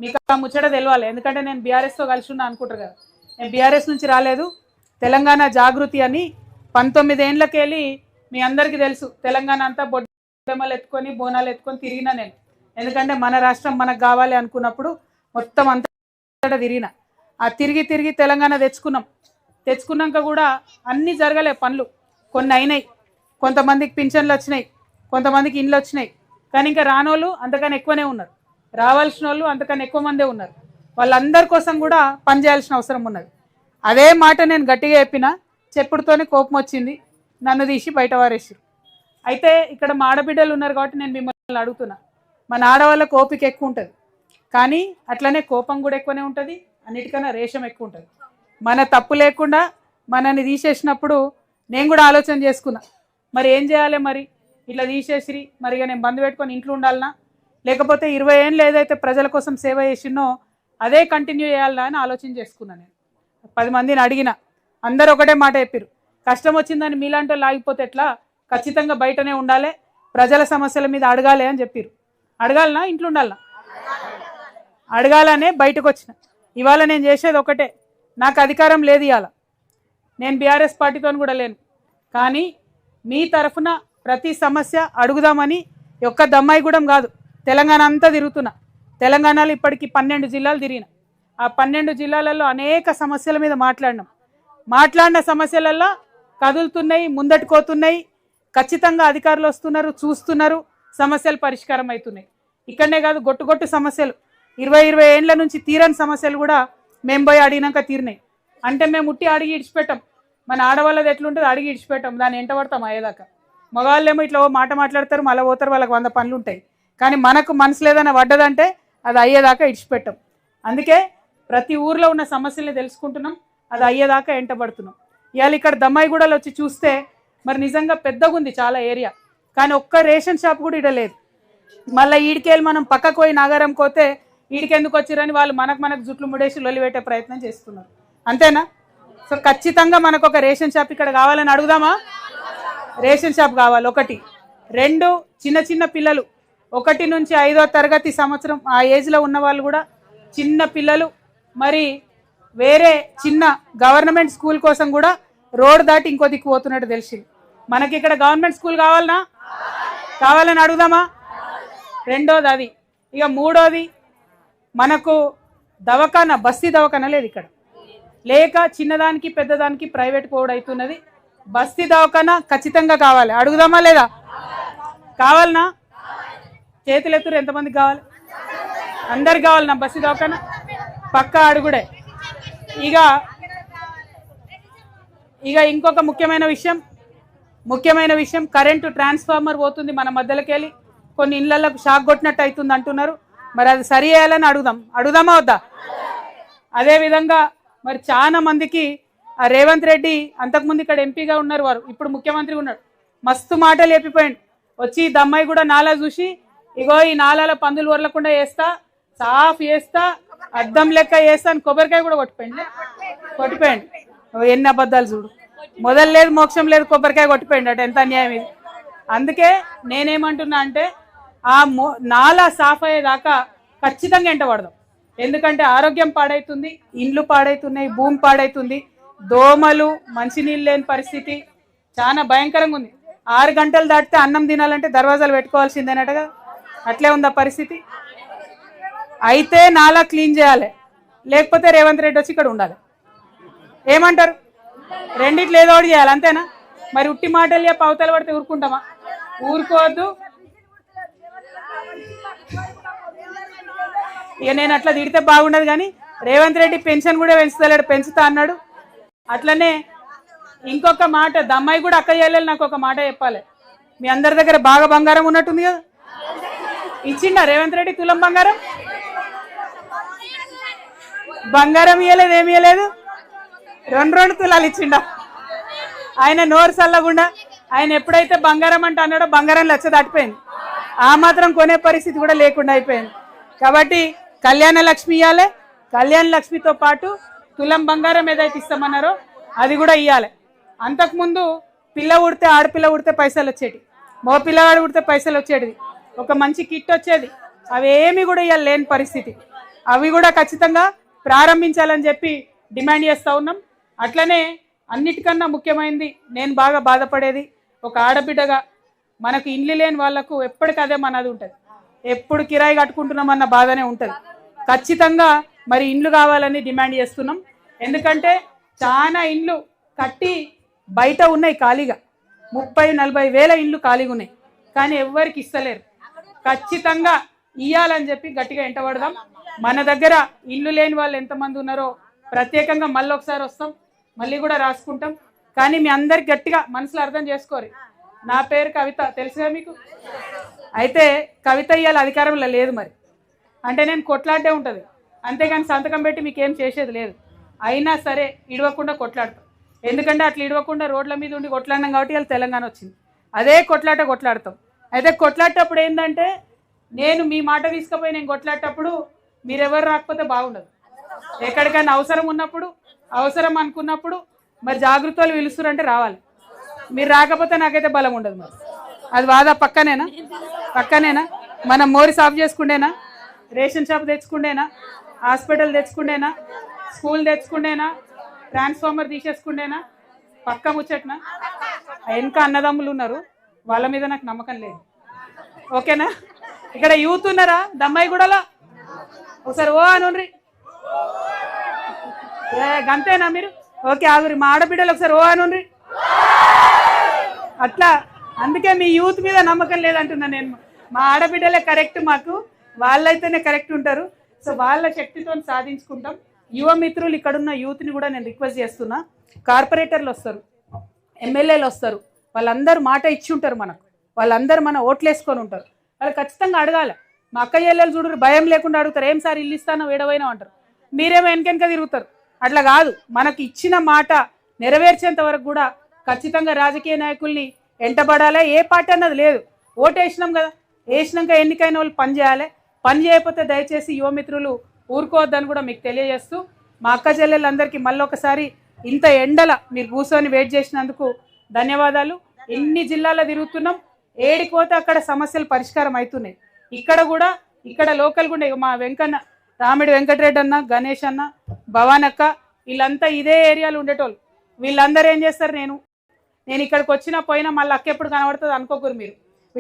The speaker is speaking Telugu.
మీకు ఆ ముచ్చట తెలియాలి. ఎందుకంటే నేను బీఆర్ఎస్తో కలిసి ఉన్నా అనుకుంటారు కదా, నేను బీఆర్ఎస్ నుంచి రాలేదు. తెలంగాణ జాగృతి అని 19 ఏళ్ళకెళ్ళి మీ అందరికీ తెలుసు, తెలంగాణ అంతా బొడ్డెమ్మలు ఎత్తుకొని బోనాలు ఎత్తుకొని తిరిగినా నేను. ఎందుకంటే మన రాష్ట్రం మనకు కావాలి అనుకున్నప్పుడు మొత్తం అంతా తిరిగిన. ఆ తిరిగి తిరిగి తెలంగాణ తెచ్చుకున్నాక కూడా అన్నీ జరగలే పనులు. కొన్ని అయినాయి, కొంతమందికి పింఛన్లు వచ్చినాయి, కొంతమందికి ఇండ్లు వచ్చినాయి. కానీ ఇంకా రానోళ్ళు అంతకన్నా ఎక్కువనే ఉన్నారు, రావాల్సిన వాళ్ళు అంతకన్నా ఎక్కువ మందే ఉన్నారు. వాళ్ళందరి కోసం కూడా పనిచేయాల్సిన అవసరం ఉన్నది. అదే మాట నేను గట్టిగా చెప్పిన, చెప్పుడుతోనే కోపం వచ్చింది, నన్ను తీసి బయట వారేసారు. అయితే ఇక్కడ మా ఆడబిడ్డలు ఉన్నారు కాబట్టి నేను మిమ్మల్ని అడుగుతున్నా, మన ఆడవాళ్ళకు ఓపిక ఎక్కువ ఉంటుంది, కానీ అట్లనే కోపం కూడా ఎక్కువనే ఉంటుంది, అన్నిటికన్నా రేషం ఎక్కువ ఉంటుంది. మన తప్పు లేకుండా మనల్ని తీసేసినప్పుడు నేను కూడా ఆలోచన చేసుకున్నా, మరి ఏం చేయాలి, మరి ఇట్లా తీసేసిరి, మరి నేను బంద్ పెట్టుకొని ఇంట్లో ఉండాలనా, లేకపోతే 20 ఏళ్ళు ఏదైతే ప్రజల కోసం సేవ చేసినో అదే కంటిన్యూ చేయాలనా అని ఆలోచన చేసుకున్నాను. నేను 10 మందిని అడిగిన, అందరు ఒకటే మాట చెప్పారు, కష్టం వచ్చిందని మీలాంటి వాళ్ళు ఆగిపోతే ఎట్లా, ఖచ్చితంగా బయటనే ఉండాలి, ప్రజల సమస్యల మీద అడగాలి అని చెప్పారు. అడగాలనా, ఇంట్లో ఉండాలనా? అడగాలనే బయటకు వచ్చిన. ఇవాళ నేను చేసేది ఒకటే, నాకు అధికారం లేదు, ఇవాళ నేను బీఆర్ఎస్ పార్టీతో కూడా లేను, కానీ మీ తరఫున ప్రతి సమస్య అడుగుదామని ఒక్క దమ్మాయిగూడెం కాదు, తెలంగాణ అంతా తిరుగుతున్నా. తెలంగాణలో ఇప్పటికి 12 జిల్లాలు తిరిగిన. ఆ 12 జిల్లాలలో అనేక సమస్యల మీద మాట్లాడిన సమస్యలలో కదులుతున్నాయి, ముందట్టుకోతున్నాయి. ఖచ్చితంగా అధికారులు వస్తున్నారు, చూస్తున్నారు, సమస్యలు పరిష్కారం అవుతున్నాయి. ఇక్కడనే కాదు, గొట్టు సమస్యలు 20 ఏళ్ళ నుంచి తీరని సమస్యలు కూడా మేము పోయి అడిగినాక తీరినాయి. అంటే మేము ఉట్టి అడిగి ఇడిచిపెట్టాం, మన ఆడవాళ్ళది ఎట్లుంటుంది, అడిగి ఇడిచిపెట్టాం, దాన్ని ఎంట పడతాం అయ్యేదాకా. మగవాళ్ళేమో ఇట్లా మాట మాట్లాడతారు, మళ్ళీ పోతారు, వాళ్ళకి 100 పనులు ఉంటాయి. కానీ మనకు మనసులో ఏదైనా పడ్డదంటే అది అయ్యేదాకా ఇడిచిపెట్టాం. అందుకే ప్రతి ఊర్లో ఉన్న సమస్యల్ని తెలుసుకుంటున్నాం, అది అయ్యేదాకా ఎంటబడుతున్నాం. ఇవాళ ఇక్కడ దమ్మాయిగూడలో వచ్చి చూస్తే మరి నిజంగా పెద్దగా ఉంది చాలా ఏరియా, కానీ ఒక్క రేషన్ షాప్ కూడా ఇక్కడ లేదు. మళ్ళీ ఈడికెళ్ళి మనం పక్కకు పోయి నాగారం పోతే ఈడికెందుకు వచ్చిరని వాళ్ళు మనకు జుట్లు ముడేసి లొల్లి పెట్టే ప్రయత్నం చేస్తున్నారు. అంతేనా? సో ఖచ్చితంగా మనకు ఒక రేషన్ షాప్ ఇక్కడ కావాలని అడుగుదామా? రేషన్ షాప్ కావాలి. 1. 2, చిన్న పిల్లలు 1 నుంచి 5వ తరగతి సంవత్సరం ఆ ఏజ్లో ఉన్న వాళ్ళు కూడా, చిన్న పిల్లలు మరి వేరే చిన్న గవర్నమెంట్ స్కూల్ కోసం కూడా రోడ్ దాటి ఇంకో దిక్కు పోతున్నట్టు తెలిసింది. మనకి ఇక్కడ గవర్నమెంట్ స్కూల్ కావాలని అడుగుదామా? 2వది అది. ఇక 3వది, మనకు దవాఖానా, బస్తీ దవాఖానా లేదు ఇక్కడ, లేక చిన్నదానికి పెద్దదానికి ప్రైవేట్ కోడ్ అవుతున్నది. బస్తీ దవాఖానా ఖచ్చితంగా కావాలి. అడుగుదామా లేదా? కావాలనా? చేతులు ఎత్తురు, ఎంతమందికి కావాలి? అందరికి కావాలన్నా బస్తీ దవాఖానా? పక్కా అడుగుడే. ఇక ఇంకొక ముఖ్యమైన విషయం, కరెంటు ట్రాన్స్ఫార్మర్ పోతుంది మన మధ్యలోకి వెళ్ళి, కొన్ని ఇళ్లకు షాక్ కొట్టినట్టు అవుతుంది అంటున్నారు. మరి అది సరి చేయాలని అడుగుదామా వద్దా? అదేవిధంగా మరి చాలా మందికి ఆ రేవంత్ రెడ్డి అంతకుముందు ఇక్కడ ఎంపీగా ఉన్నారు, వారు ఇప్పుడు ముఖ్యమంత్రి ఉన్నాడు, మస్తు మాటలు చెప్పిపోయింది. వచ్చి దమ్మాయి కూడా నాలా చూసి, ఇగో ఈ నాలాల పందులు వరలకుండా వేస్తా, సాఫ్ చేస్తా, అద్దం లెక్క వేస్తా అని కొబ్బరికాయ కూడా కొట్టిపోయింది. ఎన్ని అబద్ధాలు చూడు, మొదలు లేదు మోక్షం లేదు, కొబ్బరికాయ కొట్టిపోయింది అట. ఎంత అన్యాయం ఇది. అందుకే నేనేమంటున్నా అంటే ఆ నాలా సాఫ్ అయ్యేదాకా ఖచ్చితంగా ఎంట పడదాం. ఎందుకంటే ఆరోగ్యం పాడైతుంది, ఇండ్లు పాడైతున్నాయి, భూమి పాడైతుంది, దోమలు, మంచినీళ్ళు లేని పరిస్థితి చాలా భయంకరంగా ఉంది. 6 గంటలు దాటితే అన్నం తినాలంటే దర్వాజాలు పెట్టుకోవాల్సిందేనటగా, అట్లే ఉందా పరిస్థితి. అయితే నాలా క్లీన్ చేయాలి, లేకపోతే రేవంత్ రెడ్డి వచ్చి ఇక్కడ ఉండాలి. ఏమంటారు? రెండిట్లో ఏదో ఒకటి చేయాలి, అంతేనా? మరి ఉట్టి మాటలు చెప్పి అవతల పడితే ఊరుకుంటామా? ఊరుకోవద్దు. ఇక నేను అట్లా తిడితే బాగుండదు, కానీ రేవంత్ రెడ్డి పెన్షన్ కూడా పెంచుతా అన్నాడు. అట్లనే ఇంకొక మాట, దమ్మాయి కూడా అక్క చెల్లెలు నాకు ఒక మాట చెప్పాలి. మీ అందరి దగ్గర బాగా బంగారం ఉన్నట్టుంది కదా, ఇచ్చిండా రేవంత్ రెడ్డి తులం బంగారం? బంగారం ఇవ్వలేదు, ఏమి ఇవ్వలేదు, 2 తులాలు ఇచ్చిండా. ఆయన నోరు చల్లకుండా, ఆయన ఎప్పుడైతే బంగారం అంటే అన్నాడో బంగారం లక్ష దాటిపోయింది. ఆ మాత్రం కొనే పరిస్థితి కూడా లేకుండా అయిపోయింది. కాబట్టి కళ్యాణ లక్ష్మి ఇవ్వాలి, కళ్యాణ లక్ష్మితో పాటు తులం బంగారం ఏదైతే ఇస్తామన్నారో అది కూడా ఇవ్వాలి. అంతకుముందు పిల్ల ఉడితే, ఆడపిల్ల ఉడితే పైసలు వచ్చేటి, మగ పిల్లవాడు ఉడితే పైసలు వచ్చేటిది, ఒక మంచి కిట్ వచ్చేది, అవేమి కూడా ఇవ్వాలి లేని పరిస్థితి. అవి కూడా ఖచ్చితంగా ప్రారంభించాలని చెప్పి డిమాండ్ చేస్తూ ఉన్నాం. అట్లనే అన్నిటికన్నా ముఖ్యమైనది, నేను బాగా బాధపడేది ఒక ఆడబిడ్డగా, మనకు ఇండ్లు లేని వాళ్లకు ఎప్పటికదే మనది ఉంటుంది, ఎప్పుడు కిరాయి కట్టుకుంటున్నామన్న బాధనే ఉంటుంది. ఖచ్చితంగా మరి ఇండ్లు కావాలని డిమాండ్ చేస్తున్నాం. ఎందుకంటే చాలా ఇండ్లు కట్టి బయట ఉన్నాయి ఖాళీగా, 30-40 వేల ఇండ్లు ఖాళీగా ఉన్నాయి, కానీ ఎవ్వరికి ఇస్తలేరు. ఖచ్చితంగా ఇయ్యాలని చెప్పి గట్టిగా ఎంటబడదాం. మన దగ్గర ఇల్లు లేని వాళ్ళు ఎంతమంది ఉన్నారో ప్రత్యేకంగా మళ్ళీ ఒకసారి వస్తాం, మళ్ళీ కూడా రాసుకుంటాం. కానీ మీ అందరికి గట్టిగా మనసులో అర్థం చేసుకోరు, నా పేరు కవిత తెలుసుగా మీకు. అయితే కవిత ఇయ్యాలి అధికారంలో లేదు మరి అంటే నేను కొట్లాడే ఉంటుంది, అంతేగాని సంతకం పెట్టి మీకేం చేసేది లేదు. అయినా సరే ఇడవకుండా కొట్లాడతాం. ఎందుకంటే అట్లా ఇడవకుండా రోడ్ల మీద ఉండి కొట్లాడినాం కాబట్టి వాళ్ళు తెలంగాణ వచ్చింది. అదే కొట్లాడతాం. అయితే కొట్లాడేటప్పుడు ఏంటంటే, నేను మీ మాట తీసుకుపోయి నేను కొట్లాడేటప్పుడు మీరెవరు రాకపోతే బాగుండదు. ఎక్కడికైనా అవసరం ఉన్నప్పుడు, అవసరం అనుకున్నప్పుడు మరి జాగృతలు పిలుస్తారంటే రావాలి. మీరు రాకపోతే నాకైతే బలం ఉండదు. మరి అది వాదా పక్కనేనా మనం మోరి సాఫ్ చేసుకుండేనా, రేషన్ షాప్ తెచ్చుకుండేనా, హాస్పిటల్ తెచ్చుకుండేనా, స్కూల్ తెచ్చుకుండేనా, ట్రాన్స్ఫార్మర్ తీసేసుకుండేనా, పక్క ముచ్చట్నా? వెనక అన్నదమ్ములు ఉన్నారు, వాళ్ళ మీద నాకు నమ్మకం లేదు. ఓకేనా? ఇక్కడ యూత్ ఉన్నారా దమ్మాయి కూడా? ఒకసారి ఓ అనుండ్రి. గంతేనా మీరు? ఓకే ఆగురి, మా ఆడబిడ్డలు ఒకసారి ఓ అనుండ్రి. అట్లా అందుకే మీ యూత్ మీద నమ్మకం లేదంటున్నా నేను. మా ఆడబిడ్డలే కరెక్ట్, మాకు వాళ్ళైతేనే కరెక్ట్ ఉంటారు. సో వాళ్ళ శక్తితో సాధించుకుంటాం. యువ మిత్రులు ఇక్కడున్న యూత్ని కూడా నేను రిక్వెస్ట్ చేస్తున్నా, కార్పొరేటర్లు వస్తారు, ఎమ్మెల్యేలు వస్తారు, వాళ్ళందరూ మాట ఇచ్చి ఉంటారు మనకు, వాళ్ళందరూ మన ఓట్లు వేసుకొని ఉంటారు. వాళ్ళు ఖచ్చితంగా అడగాలి. మా అక్క చెల్లెలు చూడరు, భయం లేకుండా అడుగుతారు, ఏం సార్ ఇల్లు ఇస్తానో వేడవైనా అంటారు, మీరేమో వెనకెనక తిరుగుతారు. అట్లా కాదు, మనకి ఇచ్చిన మాట నెరవేర్చేంత వరకు కూడా ఖచ్చితంగా రాజకీయ నాయకుల్ని ఎంటబడాలి. ఏ పార్టీ అన్నది లేదు, ఓటు వేసినాం కదా, వేసినాక ఎన్నికైన వాళ్ళు పని చేయాలి. పని చేయకపోతే దయచేసి యువమిత్రులు ఊరుకోవద్దని కూడా మీకు తెలియజేస్తూ, మా అక్క చెల్లెళ్ళందరికీ మళ్ళీ ఒకసారి ఇంత ఎండల మీరు కూర్చొని వెయిట్ చేసినందుకు ధన్యవాదాలు. ఎన్ని జిల్లాల్లో తిరుగుతున్నాం, ఏడికి పోతే అక్కడ సమస్యలు పరిష్కారం అవుతున్నాయి. ఇక్కడ లోకల్ కూడా మా వెంకన్న, రామిడి వెంకటరెడ్డి అన్న, గణేష్ అన్న, భవానక్క, వీళ్ళంతా ఇదే ఏరియాలో ఉండేటోళ్ళు. వీళ్ళందరూ ఏం చేస్తారు, నేను ఇక్కడికి వచ్చినా పోయినా మళ్ళీ అక్క ఎప్పుడు కనబడుతుంది అనుకోకూరు మీరు.